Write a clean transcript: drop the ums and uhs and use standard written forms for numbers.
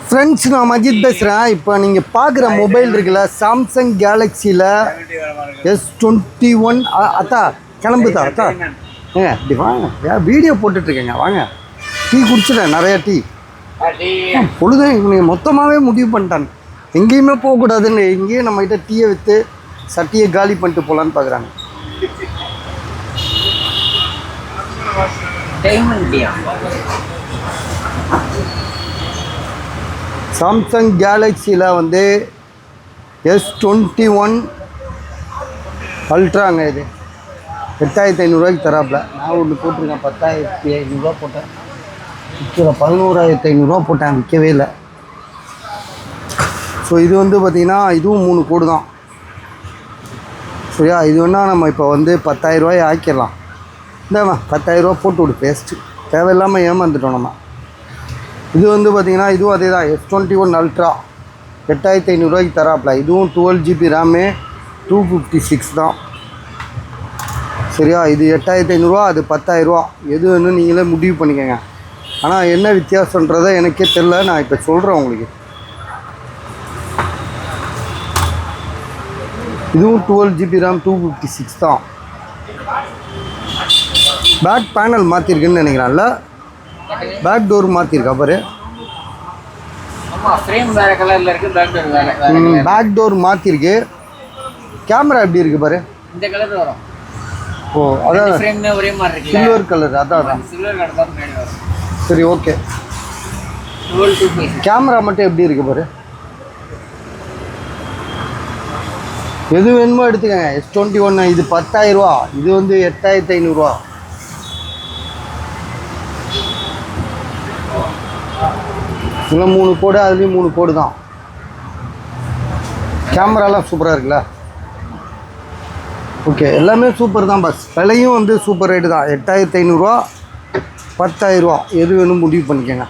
Friends, நான் மஜித் பேசுகிறேன். இப்போ நீங்கள் பார்க்குற மொபைல் இருக்குல்ல, சாம்சங் கேலக்ஸியில் S21. அத்தா கிளம்புதா அத்தா? ஏங்க இப்படி வாங்க, வீடியோ போட்டுட்ருக்கேங்க, வாங்க. டீ குடிச்சிட்டேன், நிறையா டீ. பொழுதும் இவங்க மொத்தமாகவே முடிவு பண்ணிட்டாங்க, எங்கேயுமே போகக்கூடாதுன்னு. எங்கேயும் நம்மகிட்ட டீயை விற்று சட்டியை காலி பண்ணிட்டு போகலான்னு பார்க்குறாங்க. சாம்சங் கேலக்ஸியில் வந்து S21 அல்ட்ராங்க. இது 8500 தராப்புல. நான் ஒன்று போட்டிருக்கேன், 10,500 போட்டேன். விற்கிற 11,500 போட்டேன், விற்கவே இல்லை. ஸோ இது வந்து பார்த்திங்கன்னா இதுவும் 3 கோடு தான். சரியா? இது வேணால் நம்ம இப்போ வந்து 10,000 ஆக்கிடலாம். இந்தாம்மா 10,000 போட்டு விடு, பேஸ்ட்டு தேவையில்லாமல் ஏமாந்துட்டோம் நம்ம. இது வந்து பார்த்திங்கன்னா இதுவும் அதே தான், S21 அல்ட்ரா 8500 தராப்பில். இதுவும் 12GB ரேமு, 256 தான். சரியா? இது 8500, அது 10,000. எது வேணும் நீங்களே முடிவு பண்ணிக்கோங்க. ஆனால் என்ன வித்தியாசன்றதை எனக்கே தெரில, நான் இப்போ சொல்கிறேன் உங்களுக்கு. இதுவும் 12GB ரேம், 256 தான். பேக் பேனல் மாற்றிருக்குன்னு நினைக்கிறேன்ல, பேக் டோர் மாற்றிருக்கா பாரு. Back door மாற்றிருக்கு. கேமரா எப்படி இருக்குது பாரு. இந்த கலர் வரும். ஓ, அதான் ஒரே மாதிரி இருக்கு, சில்வர் கலர். அதான் சில்வர் கலர் தான் வரும். சரி, ஓகே. கேமரா மட்டும் எப்படி இருக்குது பாரு. எது வேணுமோ எடுத்துக்கங்க. S21 இது 10,000, இது வந்து 8,500. இதில் 3 கோடு, அதுலேயும் 3 கோடு தான். கேமராலாம் சூப்பராக இருக்குல்ல. ஓகே, எல்லாமே சூப்பர் தான். பஸ் விலையும் வந்து சூப்பர் ரேட்டு தான். 8,500, 10,000 எது வேணும் முடிவு பண்ணிக்கோங்க.